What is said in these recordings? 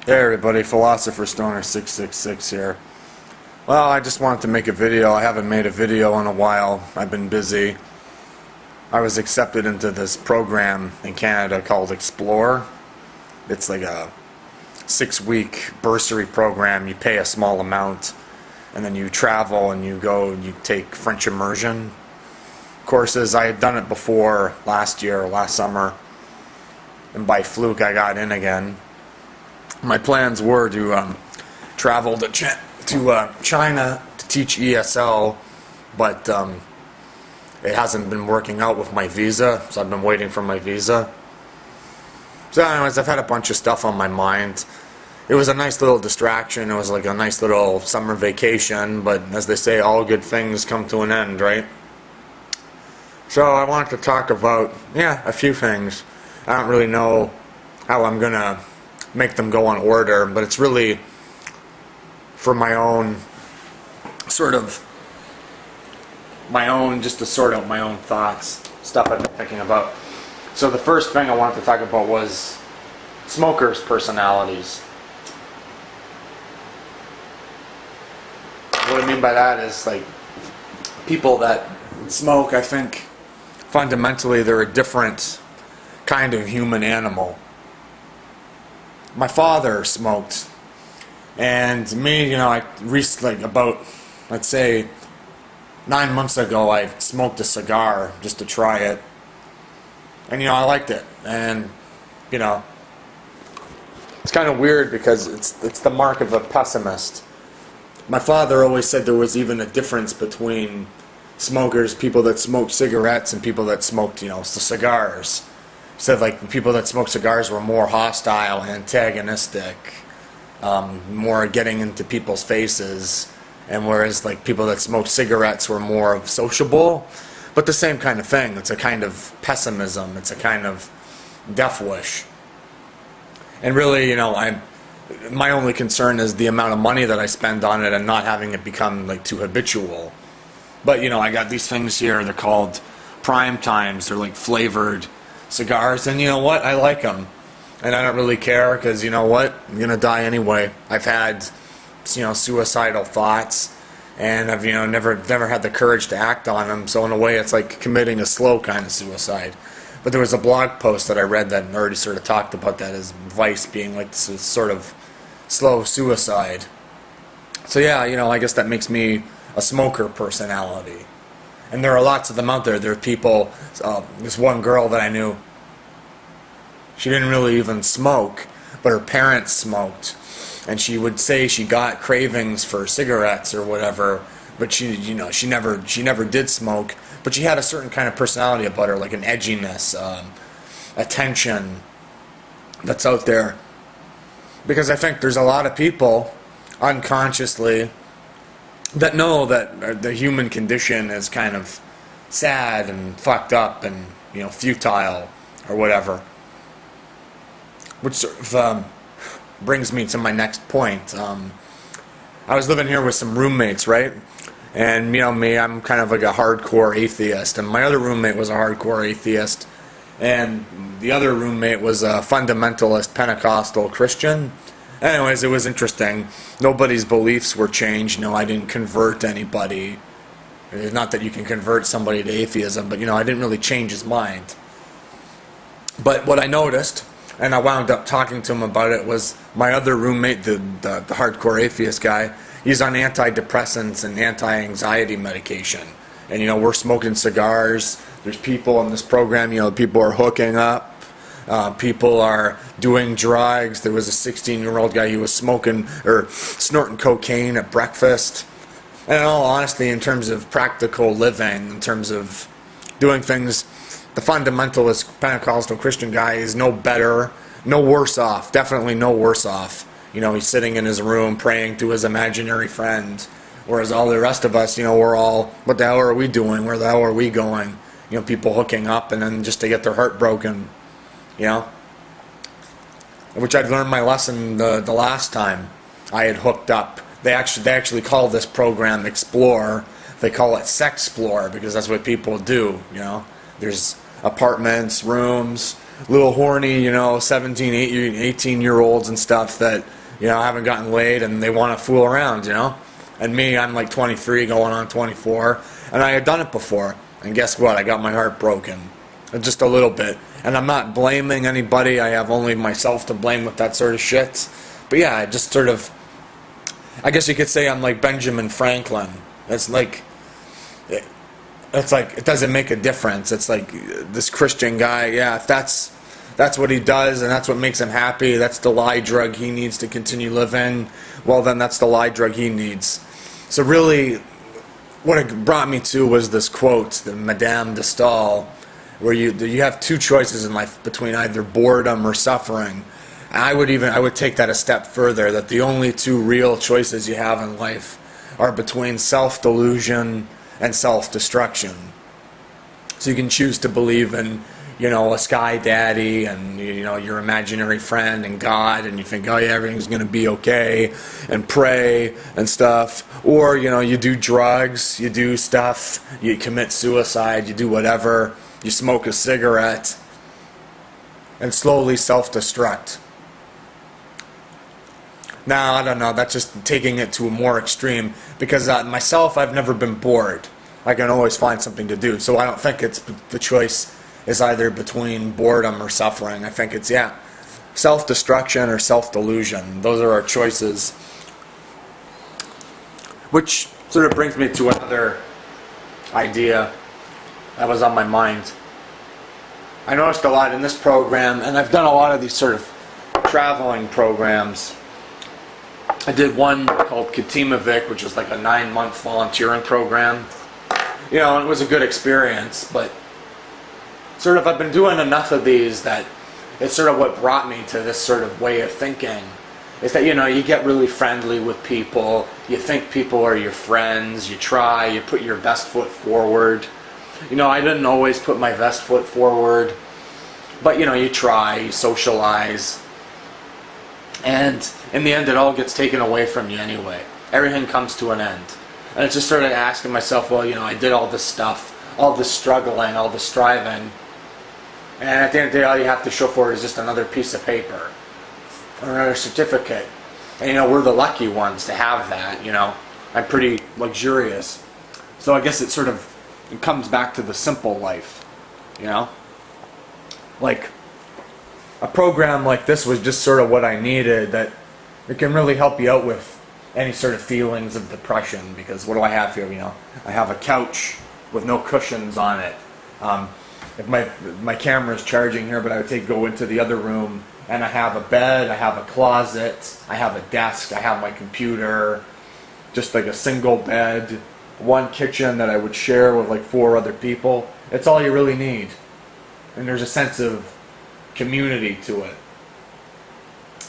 Hey everybody, Philosopher Stoner 666 here. Well, I just wanted to make a video. I haven't made a video in a while. I've been busy. I was accepted into this program in Canada called Explore. It's like a 6-week bursary program. You pay a small amount and then you travel and you go and you take French immersion courses. I had done it before last summer, and by fluke I got in again. My plans were to travel to China to teach ESL, but it hasn't been working out with my visa, so I've been waiting for my visa. So anyways, I've had a bunch of stuff on my mind. It was a nice little distraction. It was like a nice little summer vacation, but as they say, all good things come to an end, right? So I wanted to talk about, a few things. I don't really know how I'm going to make them go in order, but it's really for my own just to sort out my own thoughts, stuff I've been thinking about. So the first thing I wanted to talk about was smokers' personalities. What I mean by that is, like, people that smoke, I think fundamentally they're a different kind of human animal. My father smoked, and me, I recently, about, let's say, 9 months ago, I smoked a cigar just to try it, and I liked it, and it's kind of weird because it's the mark of a pessimist. My father always said there was even a difference between smokers, people that smoked cigarettes, and people that smoked, the cigars. Said like the people that smoked cigars were more hostile, antagonistic, more getting into people's faces, and whereas like people that smoked cigarettes were more of sociable, but the same kind of thing. It's a kind of pessimism. It's a kind of death wish. And really, my only concern is the amount of money that I spend on it and not having it become like too habitual. But I got these things here. They're called Prime Times. They're like flavored cigars, and you know what? I like them, and I don't really care because I'm gonna die anyway. I've had suicidal thoughts, and I've never had the courage to act on them. So in a way, it's like committing a slow kind of suicide. But there was a blog post that I read that already sort of talked about that as vice being like this sort of slow suicide. So yeah, I guess that makes me a smoker personality. And there are lots of them out there. There are people, this one girl that I knew, she didn't really even smoke, but her parents smoked. And she would say she got cravings for cigarettes or whatever, but she never did smoke. But she had a certain kind of personality about her, like an edginess, attention that's out there. Because I think there's a lot of people, unconsciously, that know that the human condition is kind of sad and fucked up and futile or whatever, which sort of brings me to my next point. I was living here with some roommates, right? And me, I'm kind of like a hardcore atheist, and my other roommate was a hardcore atheist, and the other roommate was a fundamentalist Pentecostal Christian. Anyways, it was interesting. Nobody's beliefs were changed. I didn't convert anybody. It's not that you can convert somebody to atheism, but I didn't really change his mind. But what I noticed, and I wound up talking to him about it, was my other roommate, the hardcore atheist guy, he's on antidepressants and anti-anxiety medication. And we're smoking cigars. There's people in this program, people are hooking up. People are doing drugs. There was a 16-year-old guy who was smoking or snorting cocaine at breakfast. And in all honesty, in terms of practical living, in terms of doing things, the fundamentalist Pentecostal Christian guy is no better, no worse off, definitely no worse off. He's sitting in his room praying to his imaginary friend, whereas all the rest of us, we're all, what the hell are we doing? Where the hell are we going? People hooking up and then just to get their heart broken. Which I'd learned my lesson the last time I had hooked up. They actually call this program Explore. They call it Sexplore because that's what people do. There's apartments, rooms, little horny, 17, 18-year-olds and stuff that haven't gotten laid, and they want to fool around, And me, I'm like 23 going on 24, and I had done it before. And guess what? I got my heart broken. Just a little bit. And I'm not blaming anybody. I have only myself to blame with that sort of shit. But yeah, I just sort of, I guess you could say I'm like Benjamin Franklin. It's like, it doesn't make a difference. It's like this Christian guy, yeah, if that's what he does and that's what makes him happy, that's the lie drug he needs to continue living, well then that's the lie drug he needs. So really, what it brought me to was this quote, the Madame de Stael, where you have two choices in life between either boredom or suffering. And I would take that a step further, that the only two real choices you have in life are between self-delusion and self-destruction. So you can choose to believe in, a sky daddy and, your imaginary friend and God, and you think, oh yeah, everything's going to be okay, and pray and stuff. Or, you do drugs, you do stuff, you commit suicide, you do whatever, you smoke a cigarette, and slowly self-destruct. Now, I don't know, that's just taking it to a more extreme, because myself, I've never been bored. I can always find something to do, so I don't think it's the choice is either between boredom or suffering. I think it's, self-destruction or self-delusion. Those are our choices. Which sort of brings me to another idea that was on my mind. I noticed a lot in this program, and I've done a lot of these sort of traveling programs. I did one called Katimavik, which was like a 9-month volunteering program. And it was a good experience, but sort of I've been doing enough of these that it's sort of what brought me to this sort of way of thinking. Is that, you get really friendly with people, you think people are your friends, you try, you put your best foot forward. I didn't always put my best foot forward, but you try, you socialize, and in the end it all gets taken away from you anyway. Everything comes to an end. And I just started asking myself, well, I did all this stuff, all this struggling, all this striving, and at the end of the day, all you have to show for it is just another piece of paper or another certificate. And we're the lucky ones to have that. I'm pretty luxurious, so I guess it comes back to the simple life. Like a program like this was just sort of what I needed. That it can really help you out with any sort of feelings of depression. Because what do I have here? I have a couch with no cushions on it. If my camera is charging here, but I would go into the other room, and I have a bed, I have a closet, I have a desk, I have my computer, just like a single bed, one kitchen that I would share with like 4 other people. It's all you really need. And there's a sense of community to it.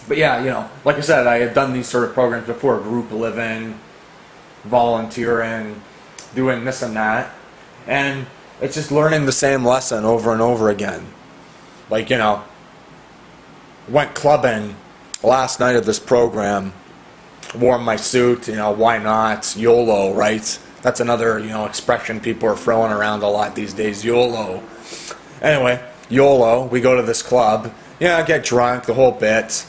But yeah, like I said, I had done these sort of programs before, group living, volunteering, doing this and that. And it's just learning the same lesson over and over again. Like, went clubbing last night of this program, wore my suit, why not? YOLO, right? That's another, expression people are throwing around a lot these days, YOLO. Anyway, YOLO, we go to this club, get drunk, the whole bit.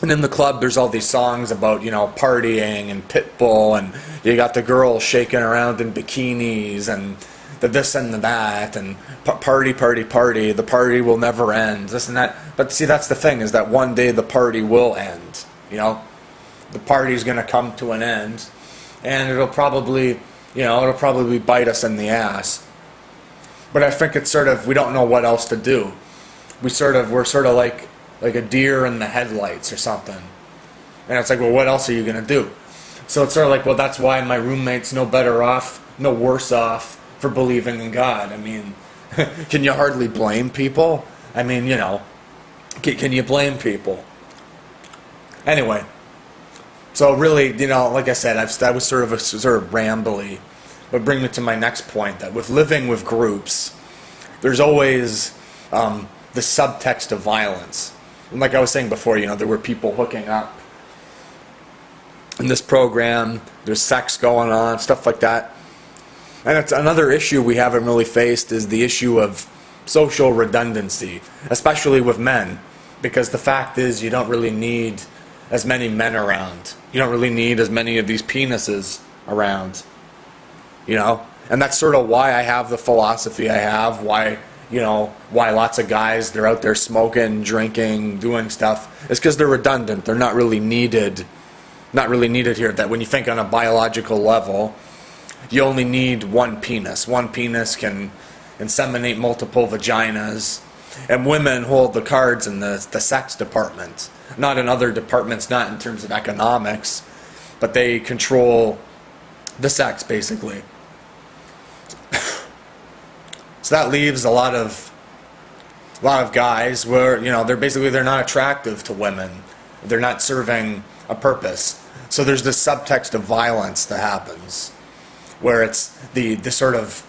And in the club, there's all these songs about, partying and Pitbull, and you got the girls shaking around in bikinis, and the this and the that, and party, party, party, the party will never end, this and that. But see, that's the thing, is that one day the party will end, The party's going to come to an end, and it'll probably bite us in the ass. But I think it's sort of, we don't know what else to do. We're sort of like a deer in the headlights or something. And it's like, well, what else are you going to do? So it's sort of like, well, that's why my roommate's no better off, no worse off for believing in God. I mean, can you hardly blame people? I mean, can you blame people? Anyway, so really, like I said, that was sort of rambly, but bring me to my next point, that with living with groups, there's always the subtext of violence. And like I was saying before, there were people hooking up in this program, there's sex going on, stuff like that. And it's another issue we haven't really faced, is the issue of social redundancy, especially with men, because the fact is you don't really need as many men around. You don't really need as many of these penises around. You know? And that's sort of why I have the philosophy I have, why, you know, why lots of guys, they're out there smoking, drinking, doing stuff. It's because they're redundant. They're not really needed. Not really needed here. That when you think on a biological level, you only need one penis. One penis can inseminate multiple vaginas. And women hold the cards in the sex department. Not in other departments, not in terms of economics, but they control the sex, basically. So that leaves a lot of guys where, you know, they're not attractive to women. They're not serving a purpose. So there's this subtext of violence that happens, where it's the sort of,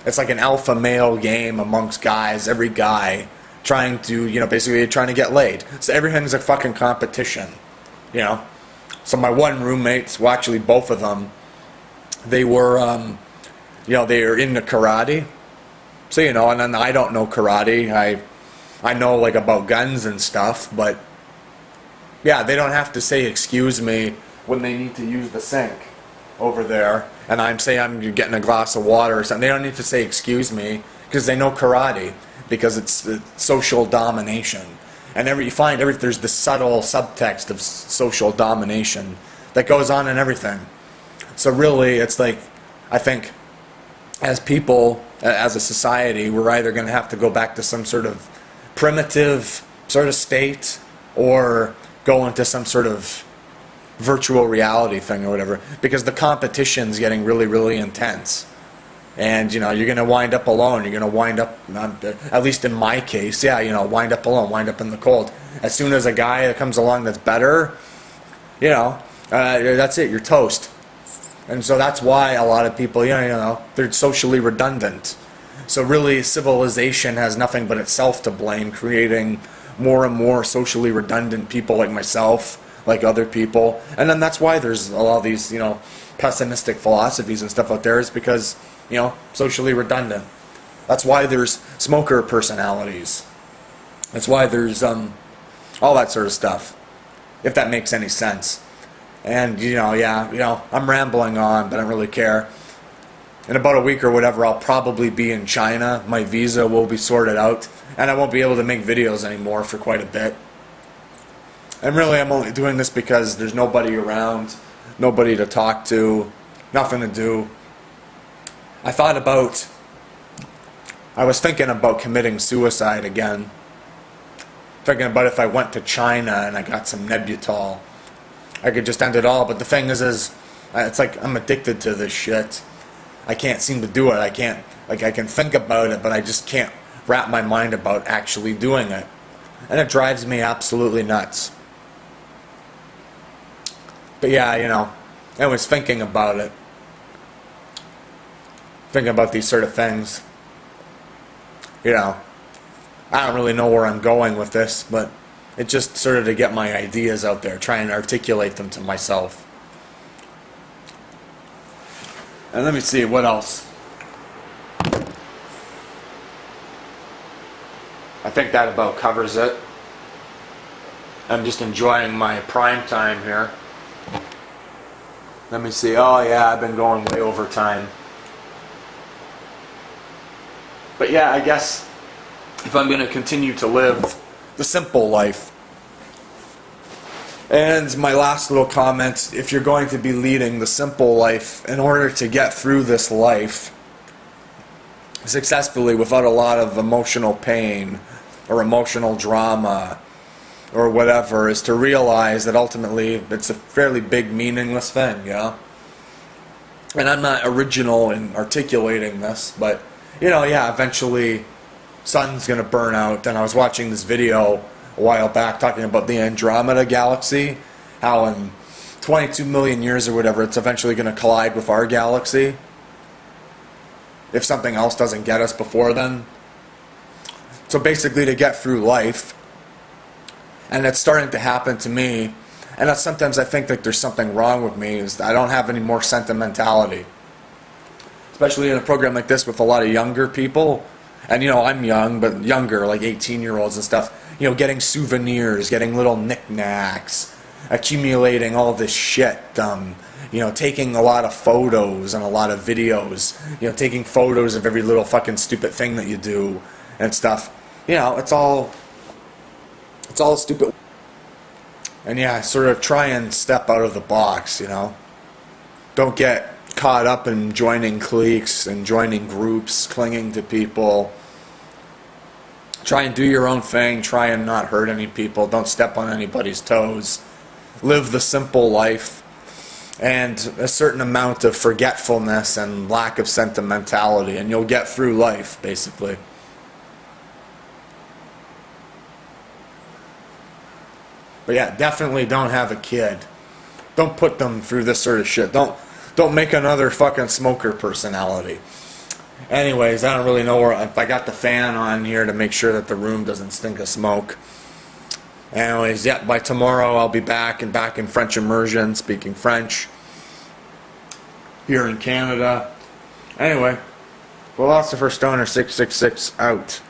it's like an alpha male game amongst guys, every guy trying to, you know, basically trying to get laid. So everything's a fucking competition, you know. So my one roommate, well actually both of them, they were, you know, they are into karate. So, you know, and then I don't know karate. I know like about guns and stuff, but yeah, they don't have to say excuse me when they need to use the sink over there, and I'm getting a glass of water or something. They don't need to say excuse me because they know karate, because it's social domination. And you find there's this subtle subtext of social domination that goes on in everything. So really, it's like, I think as people, as a society, we're either going to have to go back to some sort of primitive sort of state, or go into some sort of virtual reality thing or whatever, because the competition's getting really, really intense. And, you know, you're going to wind up alone. You're going to wind up, at least in my case, yeah, you know, wind up alone, wind up in the cold. As soon as a guy that comes along that's better, you know, that's it, you're toast. And so that's why a lot of people, you know, they're socially redundant. So really, civilization has nothing but itself to blame, creating more and more socially redundant people like myself, like other people. And then that's why there's a lot of these, you know, pessimistic philosophies and stuff out there, is because, you know, socially redundant. That's why there's smoker personalities. That's why there's all that sort of stuff, if that makes any sense. And, you know, yeah, you know, I'm rambling on, but I don't really care. In about a week or whatever, I'll probably be in China. My visa will be sorted out, and I won't be able to make videos anymore for quite a bit. And really, I'm only doing this because there's nobody around, nobody to talk to, nothing to do. I was thinking about committing suicide again. Thinking about if I went to China and I got some Nebutol, I could just end it all. But the thing is it's like I'm addicted to this shit. I can't seem to do it. I can think about it, but I just can't wrap my mind about actually doing it. And it drives me absolutely nuts. But yeah, you know, I was thinking about it. Thinking about these sort of things. You know, I don't really know where I'm going with this, but it's just sort of to get my ideas out there, try and articulate them to myself. And let me see, what else? I think that about covers it. I'm just enjoying my prime time here. Let me see. Oh yeah, I've been going way over time. But yeah, I guess if I'm going to continue to live the simple life. And my last little comment, if you're going to be leading the simple life, in order to get through this life successfully without a lot of emotional pain or emotional drama or whatever, is to realize that ultimately it's a fairly big meaningless thing, you know? And I'm not original in articulating this, but, you know, yeah, eventually sun's going to burn out. And I was watching this video a while back talking about the Andromeda galaxy, how in 22 million years or whatever it's eventually going to collide with our galaxy if something else doesn't get us before then. So basically, to get through life, and it's starting to happen to me, and that's sometimes I think that there's something wrong with me, is that I don't have any more sentimentality, especially in a program like this with a lot of younger people. And, you know, I'm young, but younger, like 18-year-olds and stuff, you know, getting souvenirs, getting little knickknacks, accumulating all this shit, taking a lot of photos and a lot of videos, taking photos of every little fucking stupid thing that you do and stuff. It's all stupid. And yeah, sort of try and step out of the box, Don't get caught up in joining cliques and joining groups, clinging to people. Try and do your own thing. Try and not hurt any people. Don't step on anybody's toes. Live the simple life. And a certain amount of forgetfulness and lack of sentimentality, and you'll get through life, basically. But yeah, definitely don't have a kid. Don't put them through this sort of shit. Don't make another fucking smoker personality. Anyways, I don't really know if I got the fan on here to make sure that the room doesn't stink of smoke. Anyways, yeah, by tomorrow I'll be back in French immersion, speaking French here in Canada. Anyway, Philosopher Stoner 666 out.